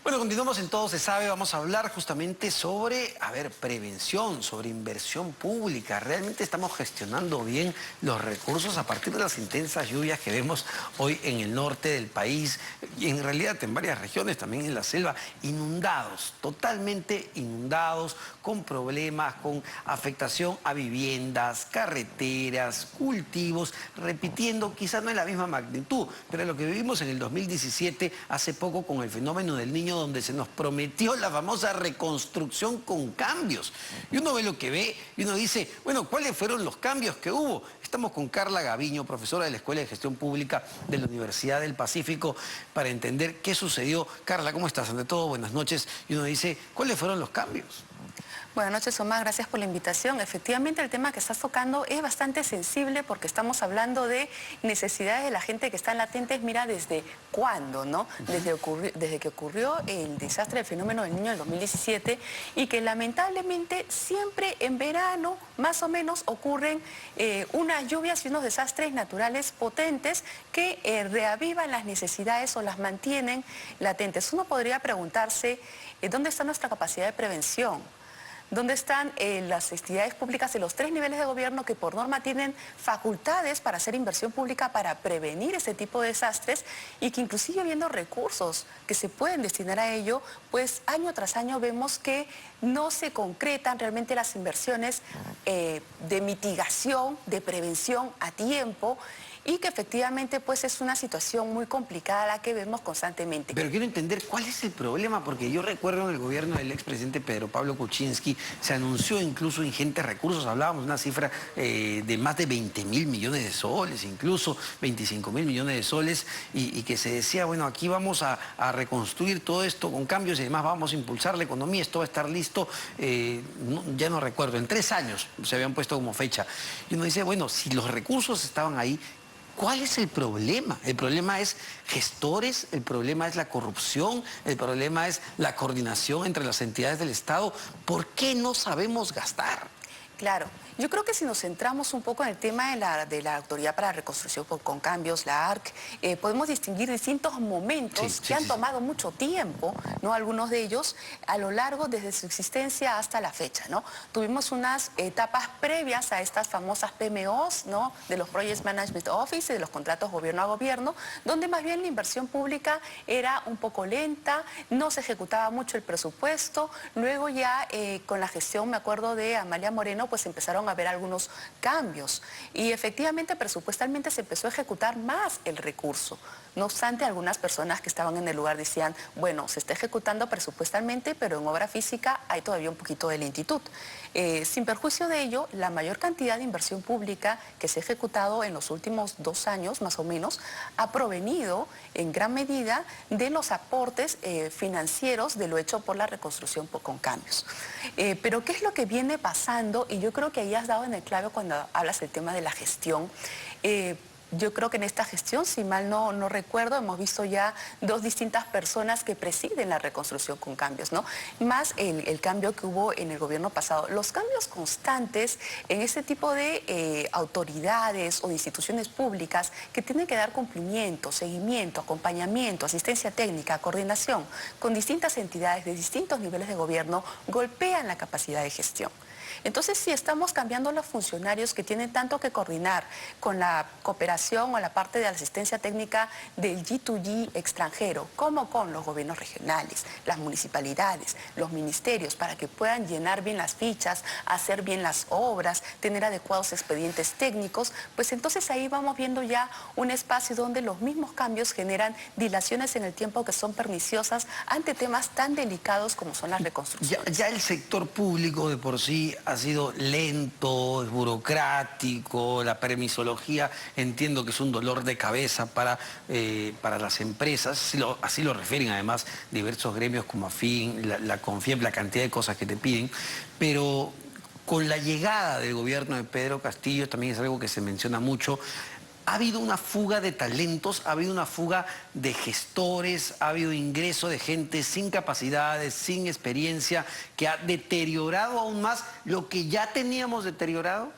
Bueno, continuamos en Todo se sabe. Vamos a hablar justamente sobre, prevención, sobre inversión pública. ¿Realmente estamos gestionando bien los recursos a partir de las intensas lluvias que vemos hoy en el norte del país y en realidad en varias regiones, también en la selva, inundados, totalmente inundados, con problemas, con afectación a viviendas, carreteras, cultivos, repitiendo, quizás no en la misma magnitud, pero lo que vivimos en el 2017, hace poco con el fenómeno del Niño, donde se nos prometió la famosa reconstrucción con cambios. Y uno ve lo que ve y uno dice, bueno, ¿cuáles fueron los cambios que hubo? Estamos con Carla Gaviño, profesora de la Escuela de Gestión Pública de la Universidad del Pacífico, para entender qué sucedió. Carla, ¿cómo estás? Ante todo, buenas noches. Y uno dice, ¿cuáles fueron los cambios? Buenas noches, Omar, gracias por la invitación. Efectivamente, el tema que estás tocando es bastante sensible porque estamos hablando de necesidades de la gente que están latentes, mira, ¿desde cuándo, no? Desde que ocurrió el desastre del fenómeno del Niño en el 2017 y que lamentablemente siempre en verano, más o menos, ocurren unas lluvias y unos desastres naturales potentes que reavivan las necesidades o las mantienen latentes. Uno podría preguntarse, ¿dónde está nuestra capacidad de prevención? ¿Dónde están las entidades públicas de los 3 niveles de gobierno que por norma tienen facultades para hacer inversión pública para prevenir ese tipo de desastres y que inclusive habiendo recursos que se pueden destinar a ello, pues año tras año vemos que no se concretan realmente las inversiones de mitigación, de prevención a tiempo y que efectivamente pues es una situación muy complicada la que vemos constantemente. Pero quiero entender cuál es el problema, porque yo recuerdo en el gobierno del expresidente Pedro Pablo Kuczynski, se anunció incluso ingentes recursos, hablábamos de una cifra de más de 20.000 millones de soles, incluso 25.000 millones de soles, y que se decía, bueno, aquí vamos a reconstruir todo esto con cambios y además vamos a impulsar la economía, esto va a estar listo, ya no recuerdo, en 3 años se habían puesto como fecha. Y uno dice, bueno, si los recursos estaban ahí, ¿cuál es el problema? El problema es gestores, el problema es la corrupción, el problema es la coordinación entre las entidades del Estado. ¿Por qué no sabemos gastar? Claro, yo creo que si nos centramos un poco en el tema de la Autoridad para la Reconstrucción con Cambios, la ARC, podemos distinguir distintos momentos que han tomado mucho tiempo, ¿no? Algunos de ellos a lo largo desde su existencia hasta la fecha, ¿no? Tuvimos unas etapas previas a estas famosas PMOs, ¿no? De los Project Management Office, de los contratos gobierno a gobierno, donde más bien la inversión pública era un poco lenta, no se ejecutaba mucho el presupuesto, luego ya con la gestión, me acuerdo de Amalia Moreno, pues empezaron a haber algunos cambios y efectivamente presupuestalmente se empezó a ejecutar más el recurso. No obstante, algunas personas que estaban en el lugar decían, bueno, se está ejecutando presupuestalmente, pero en obra física hay todavía un poquito de lentitud. Sin perjuicio de ello, la mayor cantidad de inversión pública que se ha ejecutado en los últimos 2 años, más o menos, ha provenido en gran medida de los aportes financieros de lo hecho por la reconstrucción con cambios. Pero ¿qué es lo que viene pasando? Y yo creo que ahí has dado en el clave cuando hablas del tema de la gestión. Yo creo que en esta gestión, si mal no recuerdo, hemos visto ya 2 distintas personas que presiden la reconstrucción con cambios, ¿no? Más el cambio que hubo en el gobierno pasado. Los cambios constantes en este tipo de autoridades o de instituciones públicas que tienen que dar cumplimiento, seguimiento, acompañamiento, asistencia técnica, coordinación con distintas entidades de distintos niveles de gobierno, golpean la capacidad de gestión. Entonces, si estamos cambiando los funcionarios que tienen tanto que coordinar con la cooperación o la parte de la asistencia técnica del G2G extranjero, como con los gobiernos regionales, las municipalidades, los ministerios, para que puedan llenar bien las fichas, hacer bien las obras, tener adecuados expedientes técnicos, pues entonces ahí vamos viendo ya un espacio donde los mismos cambios generan dilaciones en el tiempo que son perniciosas ante temas tan delicados como son las reconstrucciones. Ya el sector público de por sí ha sido lento, es burocrático, la permisología entiendo que es un dolor de cabeza para las empresas, así lo refieren además diversos gremios como AFIN, la CONFIEP, la cantidad de cosas que te piden, pero con la llegada del gobierno de Pedro Castillo, también es algo que se menciona mucho, ha habido una fuga de talentos, ha habido una fuga de gestores, ha habido ingreso de gente sin capacidades, sin experiencia, que ha deteriorado aún más lo que ya teníamos deteriorado.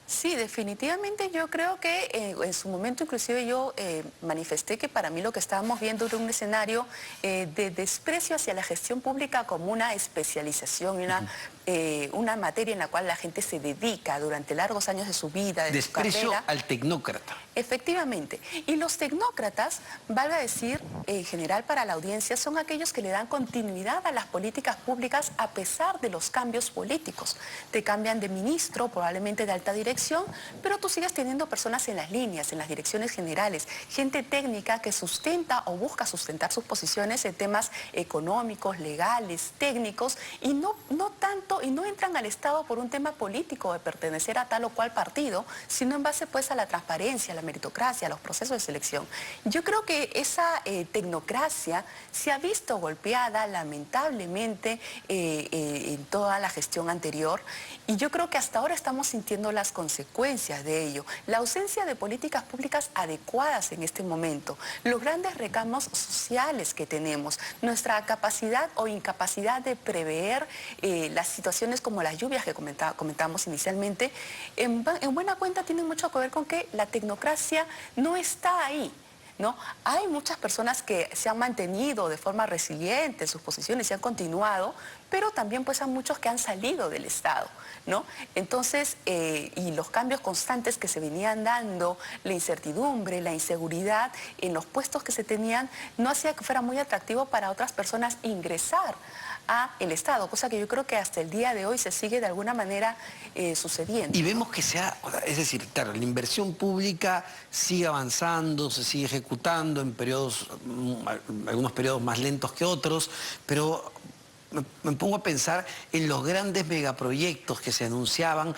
Sí, definitivamente yo creo que en su momento inclusive yo manifesté que para mí lo que estábamos viendo era un escenario de desprecio hacia la gestión pública como una especialización y una materia en la cual la gente se dedica durante largos años de su vida, de su Desprecio carrera. al tecnócrata. Efectivamente. Y los tecnócratas, valga decir, en general para la audiencia, son aquellos que le dan continuidad a las políticas públicas a pesar de los cambios políticos. Te cambian de ministro, probablemente de alta dirección, pero tú sigues teniendo personas en las líneas, en las direcciones generales, gente técnica que sustenta o busca sustentar sus posiciones en temas económicos, legales, técnicos, y no tanto, y no entran al Estado por un tema político de pertenecer a tal o cual partido, sino en base pues a la transparencia, a la meritocracia, a los procesos de selección. Yo creo que esa tecnocracia se ha visto golpeada lamentablemente en toda la gestión anterior, y yo creo que hasta ahora estamos sintiendo las consecuencias de ello. La ausencia de políticas públicas adecuadas en este momento, los grandes reclamos sociales que tenemos, nuestra capacidad o incapacidad de prever las situaciones como las lluvias que comentábamos inicialmente, en buena cuenta tienen mucho que ver con que la tecnocracia no está ahí, ¿no? Hay muchas personas que se han mantenido de forma resiliente en sus posiciones y han continuado, pero también pues hay muchos que han salido del Estado, ¿no? Entonces, y los cambios constantes que se venían dando, la incertidumbre, la inseguridad en los puestos que se tenían, no hacía que fuera muy atractivo para otras personas ingresar a el Estado, cosa que yo creo que hasta el día de hoy se sigue de alguna manera sucediendo. Y vemos que es decir, claro, la inversión pública sigue avanzando, se sigue ejecutando en periodos, algunos periodos más lentos que otros, pero me pongo a pensar en los grandes megaproyectos que se anunciaban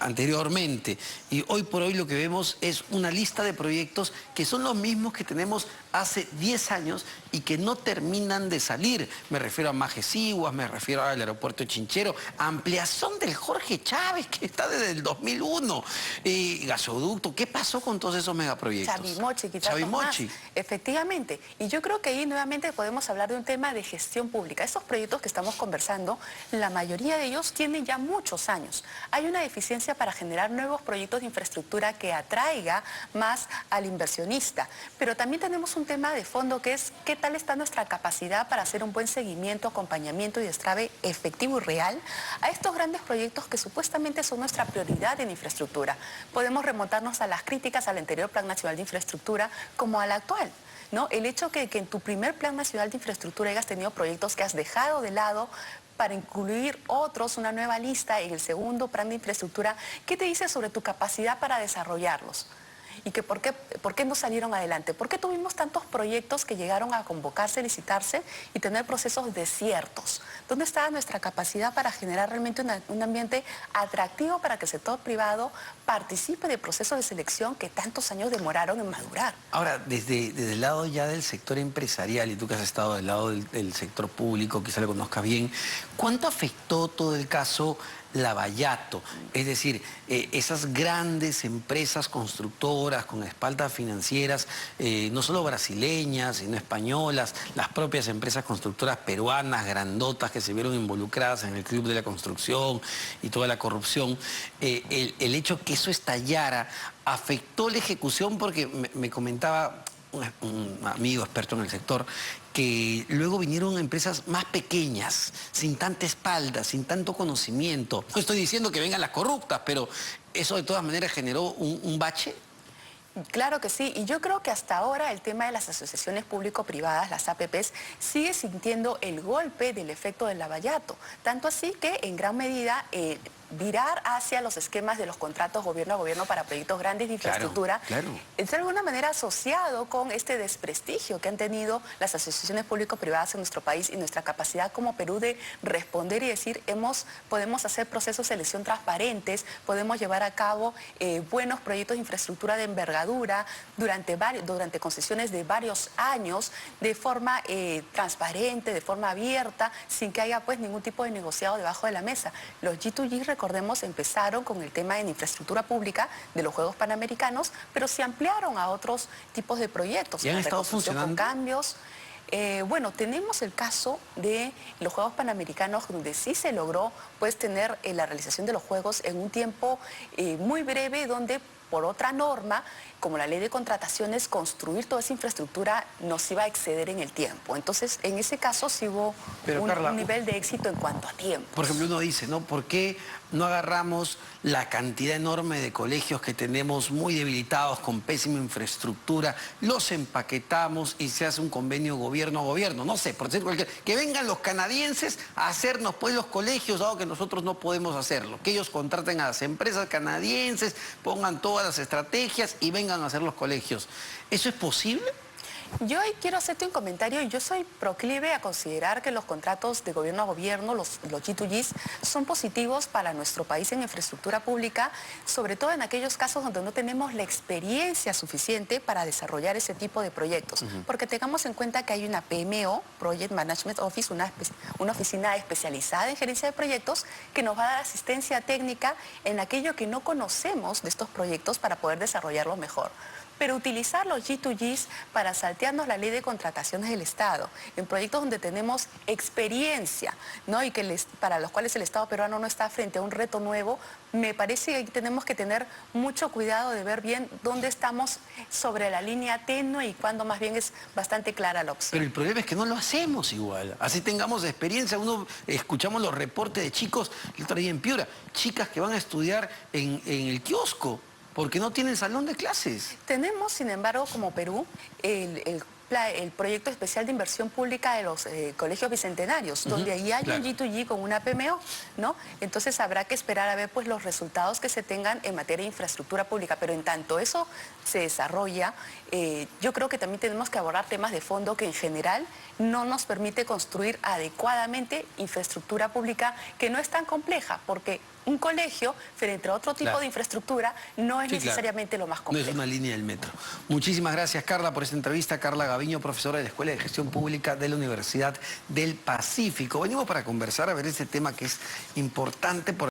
anteriormente. Y hoy por hoy lo que vemos es una lista de proyectos que son los mismos que tenemos hace 10 años y que no terminan de salir. Me refiero a Majesiguas, me refiero al aeropuerto de Chinchero, ampliación del Jorge Chávez, que está desde el 2001, gasoducto. ¿Qué pasó con todos esos megaproyectos? Chavimochi, quizás más. Efectivamente. Y yo creo que ahí nuevamente podemos hablar de un tema de gestión pública. Esos proyectos que estamos conversando, la mayoría de ellos tienen ya muchos años. Hay una deficiencia para generar nuevos proyectos de infraestructura que atraiga más al inversionista. Pero también tenemos un tema de fondo que es qué tal está nuestra capacidad para hacer un buen seguimiento, acompañamiento y destrave efectivo y real a estos grandes proyectos que supuestamente son nuestra prioridad en infraestructura. Podemos remontarnos a las críticas al anterior Plan Nacional de Infraestructura como al actual, ¿no? El hecho que en tu primer Plan Nacional de Infraestructura hayas tenido proyectos que has dejado de lado para incluir otros, una nueva lista en el segundo Plan de Infraestructura, ¿qué te dice sobre tu capacidad para desarrollarlos? Y que por qué no salieron adelante. ¿Por qué tuvimos tantos proyectos que llegaron a convocarse, licitarse y tener procesos desiertos? ¿Dónde estaba nuestra capacidad para generar realmente un ambiente atractivo para que el sector privado participe de procesos de selección que tantos años demoraron en madurar? Ahora, desde el lado ya del sector empresarial, y tú que has estado del lado del sector público, quizá lo conozcas bien, ¿cuánto afectó todo el caso Lavallato? Es decir, esas grandes empresas constructoras con espaldas financieras, no solo brasileñas, sino españolas, las propias empresas constructoras peruanas, grandotas, que se vieron involucradas en el club de la construcción y toda la corrupción, el hecho que eso estallara afectó la ejecución, porque me comentaba un amigo experto en el sector, que luego vinieron empresas más pequeñas, sin tanta espalda, sin tanto conocimiento. No estoy diciendo que vengan las corruptas, pero eso de todas maneras generó un bache. Claro que sí, y yo creo que hasta ahora el tema de las asociaciones público-privadas, las APPs, sigue sintiendo el golpe del efecto del Lavallato. Tanto así que en gran medida virar hacia los esquemas de los contratos gobierno a gobierno para proyectos grandes de infraestructura, es de alguna manera asociado con este desprestigio que han tenido las asociaciones público-privadas en nuestro país y nuestra capacidad como Perú de responder y decir, podemos hacer procesos de selección transparentes, podemos llevar a cabo buenos proyectos de infraestructura de envergadura durante concesiones de varios años, de forma transparente, de forma abierta, sin que haya pues ningún tipo de negociado debajo de la mesa. Los G2G, recordemos, empezaron con el tema en infraestructura pública de los Juegos Panamericanos, pero se ampliaron a otros tipos de proyectos. ¿Y han estado funcionando? Con cambios. Bueno, tenemos el caso de los Juegos Panamericanos, donde sí se logró pues tener la realización de los Juegos en un tiempo muy breve, donde por otra norma, como la ley de contrataciones, construir toda esa infraestructura nos iba a exceder en el tiempo. Entonces, en ese caso sí hubo un nivel de éxito en cuanto a tiempo. Por ejemplo, uno dice, ¿no? ¿Por qué no agarramos la cantidad enorme de colegios que tenemos muy debilitados, con pésima infraestructura, los empaquetamos y se hace un convenio gobierno-gobierno? No sé, por decir cualquier... Que vengan los canadienses a hacernos pues los colegios, dado que nosotros no podemos hacerlo. Que ellos contraten a las empresas canadienses, pongan todas las estrategias y vengan a hacer los colegios. ¿Eso es posible? Yo ahí quiero hacerte un comentario. Yo soy proclive a considerar que los contratos de gobierno a gobierno, los G2Gs, son positivos para nuestro país en infraestructura pública, sobre todo en aquellos casos donde no tenemos la experiencia suficiente para desarrollar ese tipo de proyectos. Porque tengamos en cuenta que hay una PMO, Project Management Office, una oficina especializada en gerencia de proyectos, que nos va a dar asistencia técnica en aquello que no conocemos de estos proyectos para poder desarrollarlo mejor. Pero utilizar los G2Gs para saltearnos la ley de contrataciones del Estado, en proyectos donde tenemos experiencia, ¿no? Y que para los cuales el Estado peruano no está frente a un reto nuevo, me parece que tenemos que tener mucho cuidado de ver bien dónde estamos sobre la línea tenue y cuándo más bien es bastante clara la opción. Pero el problema es que no lo hacemos igual. Así tengamos experiencia, escuchamos los reportes de chicos, el otro día en Piura, chicas que van a estudiar en el kiosco, porque no tienen salón de clases. Tenemos, sin embargo, como Perú, el proyecto especial de inversión pública de los colegios bicentenarios, donde ahí hay un G2G con una PMO, ¿no? Entonces habrá que esperar a ver pues, los resultados que se tengan en materia de infraestructura pública, pero en tanto eso se desarrolla, yo creo que también tenemos que abordar temas de fondo que en general no nos permite construir adecuadamente infraestructura pública, que no es tan compleja, porque un colegio, frente a otro tipo de infraestructura, no es necesariamente lo más complejo. No es una línea del metro. Muchísimas gracias, Carla, por esta entrevista. Carla Gaviño, profesora de la Escuela de Gestión Pública de la Universidad del Pacífico. Venimos para conversar, a ver este tema que es importante.